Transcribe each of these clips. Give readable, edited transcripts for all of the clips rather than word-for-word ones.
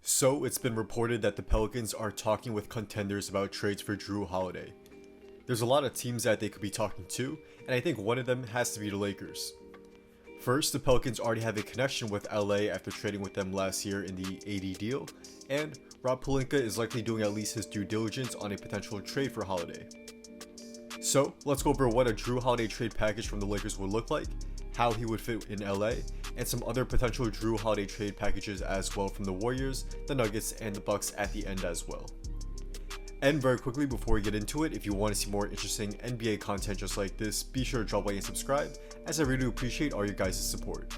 So, it's been reported that the Pelicans are talking with contenders about trades for Jrue Holiday. There's a lot of teams that they could be talking to, and I think one of them has to be the Lakers. First, the Pelicans already have a connection with LA after trading with them last year in the AD deal, and Rob Pelinka is likely doing at least his due diligence on a potential trade for Holiday. So, let's go over what a Jrue Holiday trade package from the Lakers would look like, how he would fit in LA, and some other potential Jrue Holiday trade packages as well from the Warriors, the Nuggets, and the Bucks at the end as well. And very quickly before we get into it, if you want to see more interesting NBA content just like this, be sure to drop a like and subscribe, as I really appreciate all your guys' support.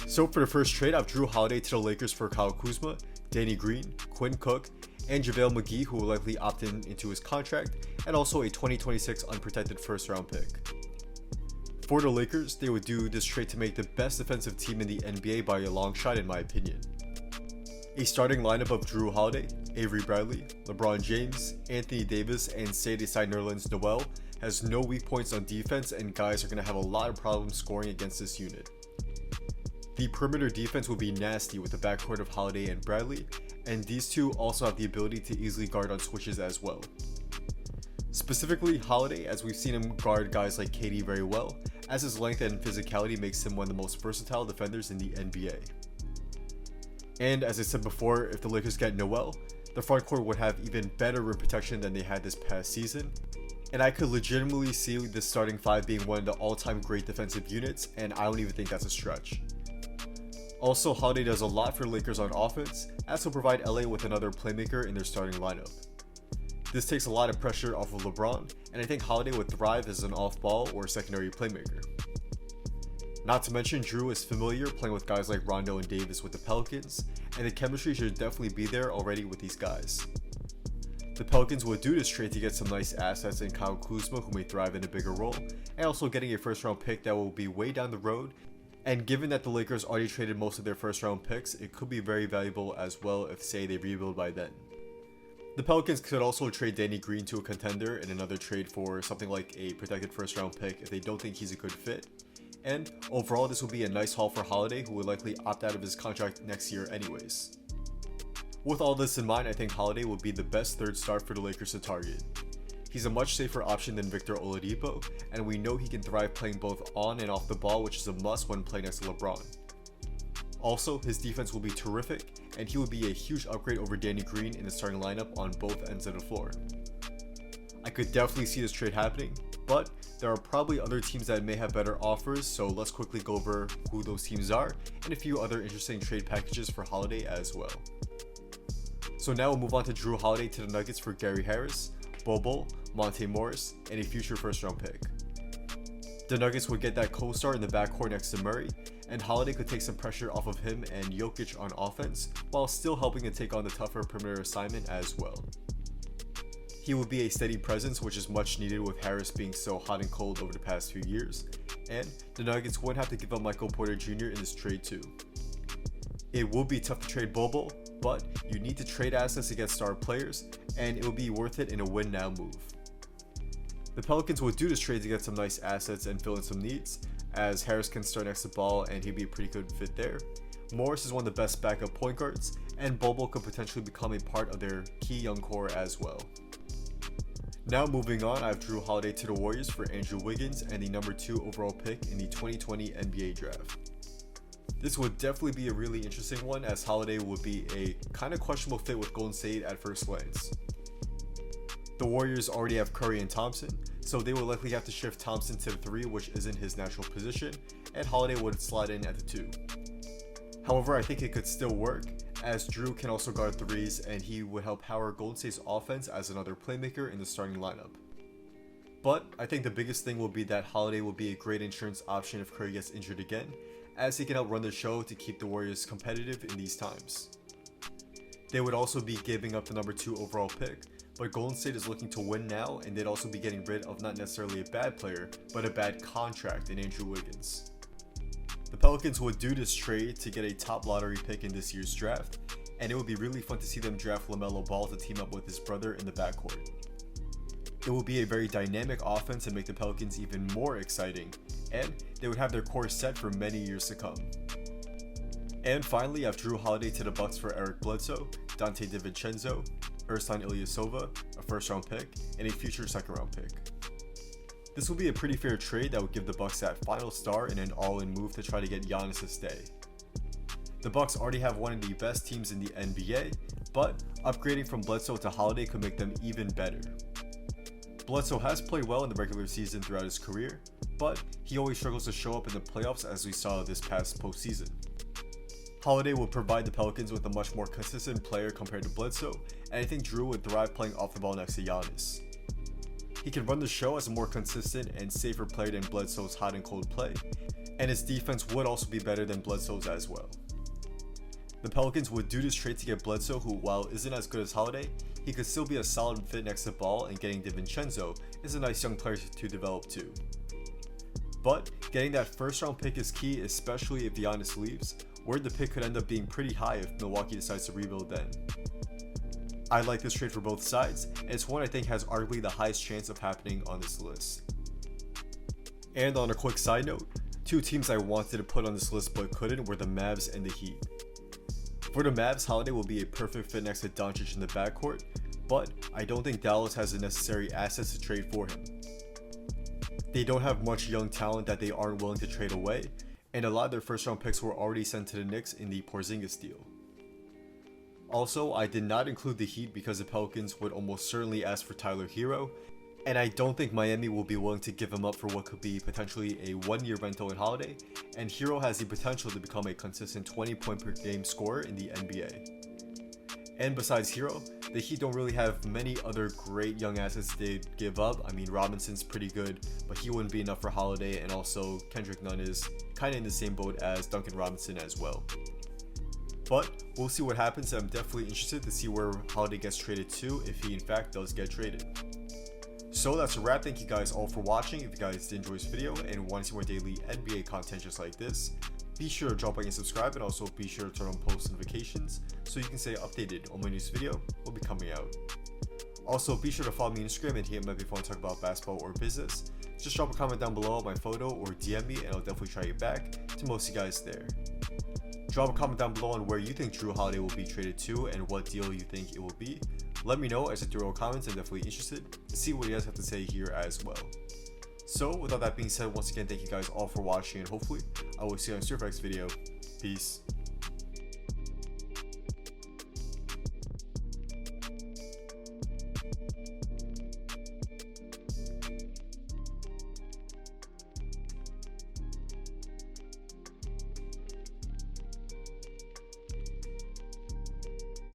So for the first trade, I have Jrue Holiday to the Lakers for Kyle Kuzma, Danny Green, Quinn Cook, and JaVale McGee, who will likely opt into his contract, and also a 2026 unprotected first round pick. For the Lakers, they would do this trade to make the best defensive team in the NBA by a long shot in my opinion. A starting lineup of Jrue Holiday, Avery Bradley, LeBron James, Anthony Davis, and Sadie Nerlens Noel has no weak points on defense, and guys are going to have a lot of problems scoring against this unit. The perimeter defense will be nasty with the backcourt of Holiday and Bradley, and these two also have the ability to easily guard on switches as well. Specifically Holiday, as we've seen him guard guys like KD very well, as his length and physicality makes him one of the most versatile defenders in the NBA. And as I said before, if the Lakers get Noel, the front court would have even better rim protection than they had this past season, and I could legitimately see the starting five being one of the all-time great defensive units, and I don't even think that's a stretch. Also, Holiday does a lot for Lakers on offense, as he'll provide LA with another playmaker in their starting lineup. This takes a lot of pressure off of LeBron, and I think Holiday would thrive as an off-ball or secondary playmaker. Not to mention, Jrue is familiar playing with guys like Rondo and Davis with the Pelicans, and the chemistry should definitely be there already with these guys. The Pelicans would do this trade to get some nice assets in Kyle Kuzma, who may thrive in a bigger role, and also getting a first round pick that will be way down the road, and given that the Lakers already traded most of their first round picks, it could be very valuable as well if, say, they rebuild by then. The Pelicans could also trade Danny Green to a contender in another trade for something like a protected first round pick if they don't think he's a good fit. And overall, this will be a nice haul for Holiday, who will likely opt out of his contract next year anyways. With all this in mind, I think Holiday will be the best third start for the Lakers to target. He's a much safer option than Victor Oladipo, and we know he can thrive playing both on and off the ball, which is a must when playing next to LeBron. Also, his defense will be terrific, and he will be a huge upgrade over Danny Green in the starting lineup on both ends of the floor. I could definitely see this trade happening, but there are probably other teams that may have better offers, so let's quickly go over who those teams are and a few other interesting trade packages for Holiday as well. So now we'll move on to Jrue Holiday to the Nuggets for Gary Harris, Bobo, Monte Morris, and a future first round pick. The Nuggets would get that co-star in the backcourt next to Murray, and Holiday could take some pressure off of him and Jokic on offense, while still helping to take on the tougher perimeter assignment as well. He would be a steady presence, which is much needed with Harris being so hot and cold over the past few years, and the Nuggets wouldn't have to give up Michael Porter Jr. in this trade too. It will be tough to trade Bobo, but you need to trade assets to get star players, and it will be worth it in a win-now move. The Pelicans would do this trade to get some nice assets and fill in some needs, as Harris can start next to Ball and he'd be a pretty good fit there. Morris is one of the best backup point guards, and Bobo could potentially become a part of their key young core as well. Now moving on, I have Jrue Holiday to the Warriors for Andrew Wiggins and the number 2 overall pick in the 2020 NBA draft. This would definitely be a really interesting one, as Holiday would be a kind of questionable fit with Golden State at first glance. The Warriors already have Curry and Thompson, so they will likely have to shift Thompson to the 3, which isn't his natural position, and Holiday would slide in at the 2. However, I think it could still work, as Jrue can also guard threes, and he would help power Golden State's offense as another playmaker in the starting lineup. But I think the biggest thing will be that Holiday will be a great insurance option if Curry gets injured again, as he can help run the show to keep the Warriors competitive in these times. They would also be giving up the number 2 overall pick, but Golden State is looking to win now, and they'd also be getting rid of not necessarily a bad player, but a bad contract in Andrew Wiggins. The Pelicans would do this trade to get a top lottery pick in this year's draft, and it would be really fun to see them draft LaMelo Ball to team up with his brother in the backcourt. It will be a very dynamic offense and make the Pelicans even more exciting, and they would have their core set for many years to come. And finally, I have Jrue Holiday to the Bucks for Eric Bledsoe, Dante DiVincenzo, Ersan Ilyasova, a first round pick, and a future second round pick. This will be a pretty fair trade that would give the Bucks that final star in an all-in move to try to get Giannis to stay. The Bucks already have one of the best teams in the NBA, but upgrading from Bledsoe to Holiday could make them even better. Bledsoe has played well in the regular season throughout his career, but he always struggles to show up in the playoffs as we saw this past postseason. Holiday will provide the Pelicans with a much more consistent player compared to Bledsoe, and I think Jrue would thrive playing off the ball next to Giannis. He can run the show as a more consistent and safer player than Bledsoe's hot and cold play, and his defense would also be better than Bledsoe's as well. The Pelicans would do this trade to get Bledsoe, who, while isn't as good as Holiday, he could still be a solid fit next to Ball, and getting DiVincenzo is a nice young player to develop too. But getting that first round pick is key, especially if Giannis leaves, where the pick could end up being pretty high if Milwaukee decides to rebuild then. I like this trade for both sides, and it's one I think has arguably the highest chance of happening on this list. And on a quick side note, two teams I wanted to put on this list but couldn't were the Mavs and the Heat. For the Mavs, Holiday will be a perfect fit next to Doncic in the backcourt, but I don't think Dallas has the necessary assets to trade for him. They don't have much young talent that they aren't willing to trade away, and a lot of their first round picks were already sent to the Knicks in the Porzingis deal. Also, I did not include the Heat because the Pelicans would almost certainly ask for Tyler Hero, and I don't think Miami will be willing to give him up for what could be potentially a one-year rental in Holiday, and Hero has the potential to become a consistent 20-point per game scorer in the NBA. And besides Hero, the Heat don't really have many other great young assets they'd give up. I mean, Robinson's pretty good, but he wouldn't be enough for Holiday, and also Kendrick Nunn is kind of in the same boat as Duncan Robinson as well. But we'll see what happens. I'm definitely interested to see where Holiday gets traded to if he in fact does get traded. So that's a wrap. Thank you guys all for watching. If you guys did enjoy this video and want to see more daily NBA content just like this, be sure to drop a like and subscribe, and also be sure to turn on post notifications so you can stay updated on my next video will be coming out. Also, be sure to follow me on Instagram and hit me up if you want to talk about basketball or business. Just drop a comment down below on my photo or DM me, and I'll definitely try to get back to most of you guys there. Drop a comment down below on where you think Jrue Holiday will be traded to and what deal you think it will be. Let me know as I throw comments. I'm definitely interested to see what you guys have to say here as well. So with all that being said, once again, thank you guys all for watching, and hopefully I will see you on your next video. Peace.